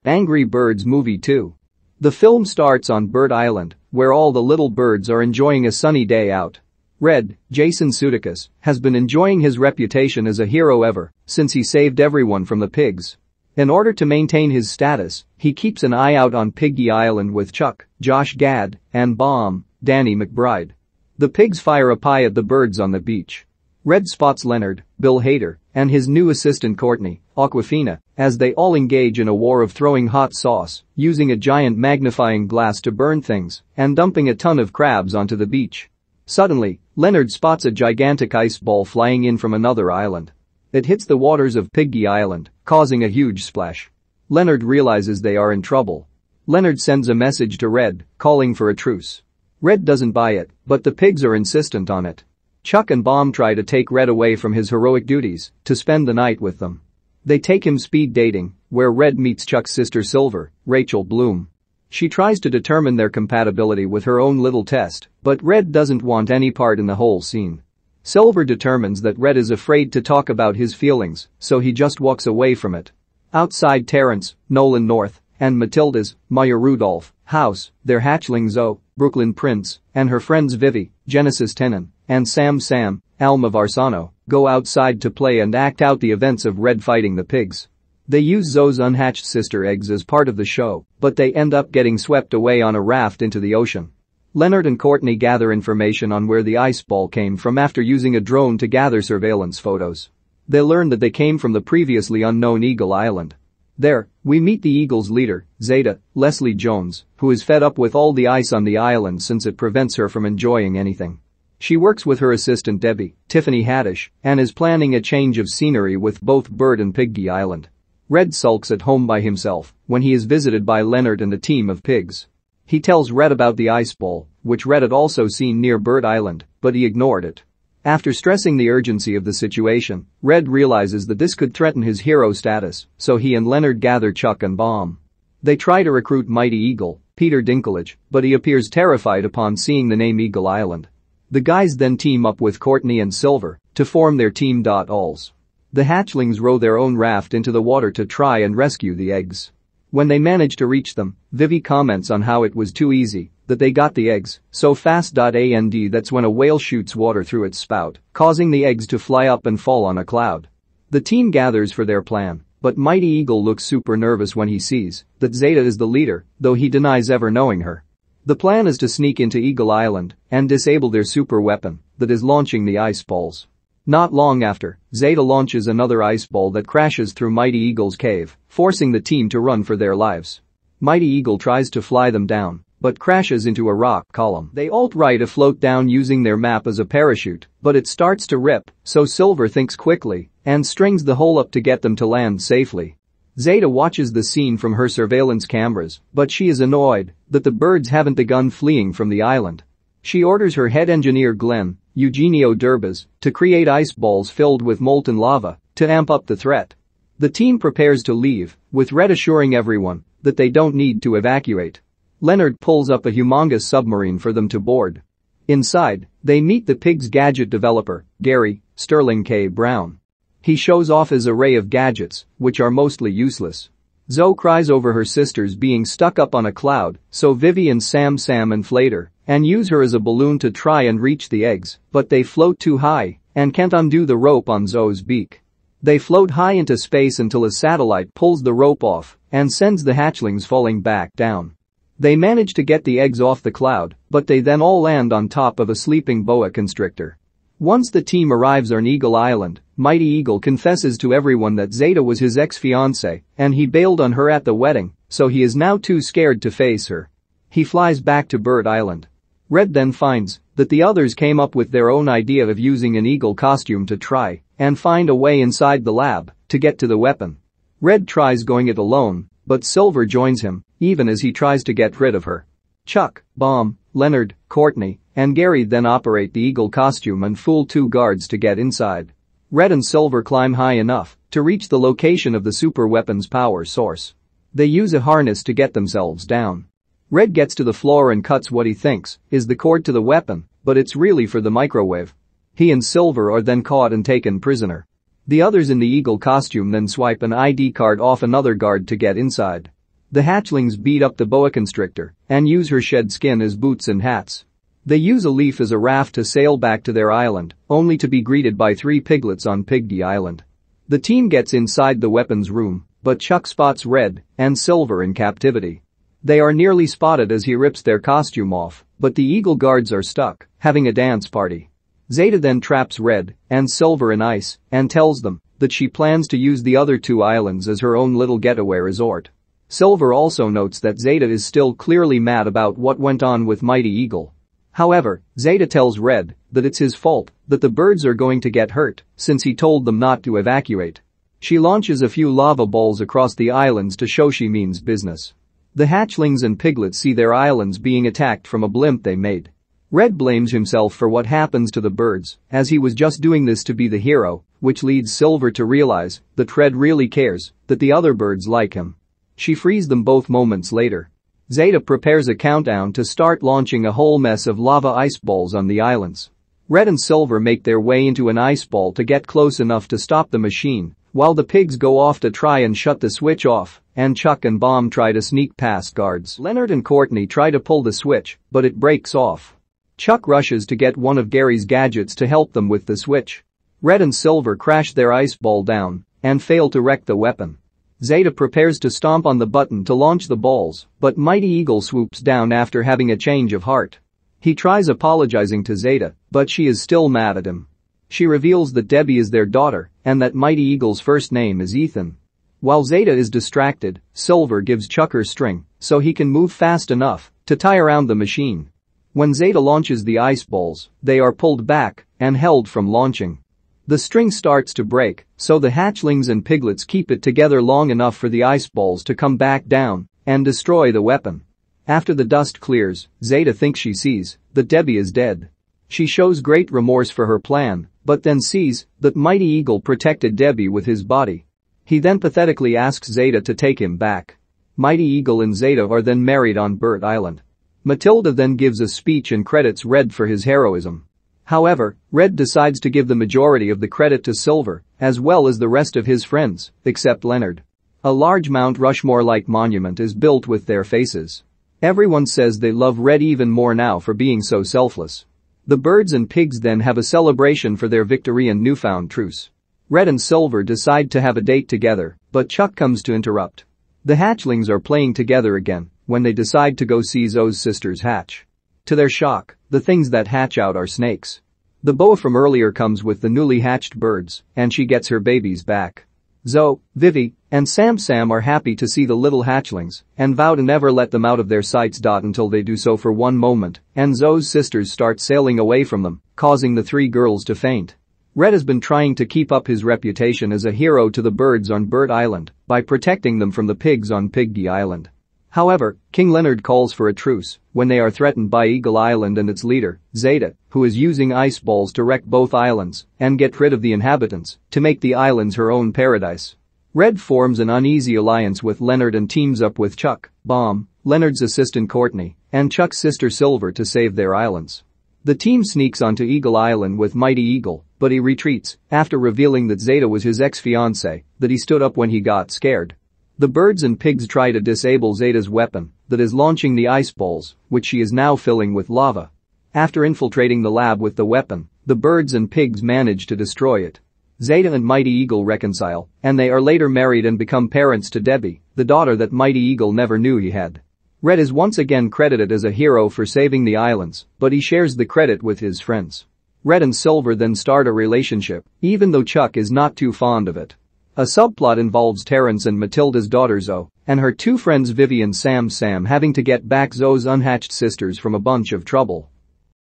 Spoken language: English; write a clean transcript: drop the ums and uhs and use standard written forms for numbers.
Angry Birds Movie 2. The film starts on Bird Island, where all the little birds are enjoying a sunny day out. Red, Jason Sudeikis, has been enjoying his reputation as a hero ever since he saved everyone from the pigs. In order to maintain his status, he keeps an eye out on Piggy Island with Chuck, Josh Gad, and Bomb, Danny McBride. The pigs fire a pie at the birds on the beach. Red spots Leonard, Bill Hader, and his new assistant Courtney, Awkwafina, as they all engage in a war of throwing hot sauce, using a giant magnifying glass to burn things, and dumping a ton of crabs onto the beach. Suddenly, Leonard spots a gigantic ice ball flying in from another island. It hits the waters of Piggy Island, causing a huge splash. Leonard realizes they are in trouble. Leonard sends a message to Red, calling for a truce. Red doesn't buy it, but the pigs are insistent on it. Chuck and Bomb try to take Red away from his heroic duties to spend the night with them. They take him speed dating, where Red meets Chuck's sister Silver, Rachel Bloom. She tries to determine their compatibility with her own little test, but Red doesn't want any part in the whole scene. Silver determines that Red is afraid to talk about his feelings, so he just walks away from it. Outside Terrence, Nolan North, and Matilda's, Maya Rudolph, house, their hatchling Zoe, Brooklyn Prince, and her friends Vivi, Genesis Tenon, and Sam, Alma Varsano, go outside to play and act out the events of Red fighting the pigs. They use Zoe's unhatched sister eggs as part of the show, but they end up getting swept away on a raft into the ocean. Leonard and Courtney gather information on where the ice ball came from after using a drone to gather surveillance photos. They learn that they came from the previously unknown Eagle Island. There, we meet the Eagle's leader, Zeta, Leslie Jones, who is fed up with all the ice on the island since it prevents her from enjoying anything. She works with her assistant Debbie, Tiffany Haddish, and is planning a change of scenery with both Bird and Piggy Island. Red sulks at home by himself when he is visited by Leonard and the team of pigs. He tells Red about the ice ball, which Red had also seen near Bird Island, but he ignored it. After stressing the urgency of the situation, Red realizes that this could threaten his hero status, so he and Leonard gather Chuck and Bomb. They try to recruit Mighty Eagle, Peter Dinklage, but he appears terrified upon seeing the name Eagle Island. The guys then team up with Courtney and Silver to form their team. Alls. The hatchlings row their own raft into the water to try and rescue the eggs. When they manage to reach them, Vivi comments on how it was too easy, that they got the eggs so fast. And that's when a whale shoots water through its spout, causing the eggs to fly up and fall on a cloud. The team gathers for their plan, but Mighty Eagle looks super nervous when he sees that Zeta is the leader, though he denies ever knowing her. The plan is to sneak into Eagle Island and disable their super weapon that is launching the ice balls. Not long after, Zeta launches another ice ball that crashes through Mighty Eagle's cave, forcing the team to run for their lives. Mighty Eagle tries to fly them down, but crashes into a rock column. They alt-right to float down using their map as a parachute, but it starts to rip, so Silver thinks quickly and strings the hole up to get them to land safely. Zeta watches the scene from her surveillance cameras, but she is annoyed that the birds haven't begun fleeing from the island. She orders her head engineer Glenn, Eugenio Derbez, to create ice balls filled with molten lava to amp up the threat. The team prepares to leave, with Red assuring everyone that they don't need to evacuate. Leonard pulls up a humongous submarine for them to board. Inside, they meet the pig's gadget developer, Gary Sterling K. Brown. He shows off his array of gadgets, which are mostly useless. Zoe cries over her sisters being stuck up on a cloud, so Vivi and Sam inflate her and use her as a balloon to try and reach the eggs, but they float too high and can't undo the rope on Zoe's beak. They float high into space until a satellite pulls the rope off and sends the hatchlings falling back down. They manage to get the eggs off the cloud, but they then all land on top of a sleeping boa constrictor. Once the team arrives on Eagle Island, Mighty Eagle confesses to everyone that Zeta was his ex-fiancée and he bailed on her at the wedding, so he is now too scared to face her. He flies back to Bird Island. Red then finds that the others came up with their own idea of using an eagle costume to try and find a way inside the lab to get to the weapon. Red tries going it alone, but Silver joins him, even as he tries to get rid of her. Chuck, Bomb, Leonard, Courtney, and Gary then operate the eagle costume and fool two guards to get inside. Red and Silver climb high enough to reach the location of the super weapon's power source. They use a harness to get themselves down. Red gets to the floor and cuts what he thinks is the cord to the weapon, but it's really for the microwave. He and Silver are then caught and taken prisoner. The others in the eagle costume then swipe an ID card off another guard to get inside. The hatchlings beat up the boa constrictor and use her shed skin as boots and hats. They use a leaf as a raft to sail back to their island, only to be greeted by 3 piglets on Piggy Island. The team gets inside the weapons room, but Chuck spots Red and Silver in captivity. They are nearly spotted as he rips their costume off, but the Eagle guards are stuck, having a dance party. Zeta then traps Red and Silver in ice and tells them that she plans to use the other 2 islands as her own little getaway resort. Silver also notes that Zeta is still clearly mad about what went on with Mighty Eagle. However, Zeta tells Red that it's his fault that the birds are going to get hurt since he told them not to evacuate. She launches a few lava balls across the islands to show she means business. The hatchlings and piglets see their islands being attacked from a blimp they made. Red blames himself for what happens to the birds, as he was just doing this to be the hero, which leads Silver to realize that Red really cares that the other birds like him. She frees them both moments later. Zeta prepares a countdown to start launching a whole mess of lava ice balls on the islands. Red and Silver make their way into an ice ball to get close enough to stop the machine, while the pigs go off to try and shut the switch off, and Chuck and Bomb try to sneak past guards. Leonard and Courtney try to pull the switch, but it breaks off. Chuck rushes to get one of Gary's gadgets to help them with the switch. Red and Silver crash their ice ball down and fail to wreck the weapon. Zeta prepares to stomp on the button to launch the balls, but Mighty Eagle swoops down after having a change of heart. He tries apologizing to Zeta, but she is still mad at him. She reveals that Debbie is their daughter and that Mighty Eagle's first name is Ethan. While Zeta is distracted, Silver gives Chuck her string so he can move fast enough to tie around the machine. When Zeta launches the ice balls, they are pulled back and held from launching. The string starts to break, so the hatchlings and piglets keep it together long enough for the ice balls to come back down and destroy the weapon. After the dust clears, Zeta thinks she sees that Debbie is dead. She shows great remorse for her plan, but then sees that Mighty Eagle protected Debbie with his body. He then pathetically asks Zeta to take him back. Mighty Eagle and Zeta are then married on Bird Island. Matilda then gives a speech and credits Red for his heroism. However, Red decides to give the majority of the credit to Silver, as well as the rest of his friends, except Leonard. A large Mount Rushmore-like monument is built with their faces. Everyone says they love Red even more now for being so selfless. The birds and pigs then have a celebration for their victory and newfound truce. Red and Silver decide to have a date together, but Chuck comes to interrupt. The hatchlings are playing together again when they decide to go see Zoe's sisters hatch. To their shock, the things that hatch out are snakes. The boa from earlier comes with the newly hatched birds, and she gets her babies back. Zoe, Vivi, and Sam are happy to see the little hatchlings and vow to never let them out of their sights. Until they do so for one moment, and Zoe's sisters start sailing away from them, causing the 3 girls to faint. Red has been trying to keep up his reputation as a hero to the birds on Bird Island by protecting them from the pigs on Piggy Island. However, King Leonard calls for a truce when they are threatened by Eagle Island and its leader, Zeta, who is using ice balls to wreck both islands and get rid of the inhabitants to make the islands her own paradise. Red forms an uneasy alliance with Leonard and teams up with Chuck, Bomb, Leonard's assistant Courtney, and Chuck's sister Silver to save their islands. The team sneaks onto Eagle Island with Mighty Eagle, but he retreats after revealing that Zeta was his ex-fiancée that he stood up when he got scared. The birds and pigs try to disable Zeta's weapon that is launching the ice balls, which she is now filling with lava. After infiltrating the lab with the weapon, the birds and pigs manage to destroy it. Zeta and Mighty Eagle reconcile, and they are later married and become parents to Debbie, the daughter that Mighty Eagle never knew he had. Red is once again credited as a hero for saving the islands, but he shares the credit with his friends. Red and Silver then start a relationship, even though Chuck is not too fond of it. A subplot involves Terrence and Matilda's daughter Zoe and her 2 friends Vivi and Sam having to get back Zoe's unhatched sisters from a bunch of trouble.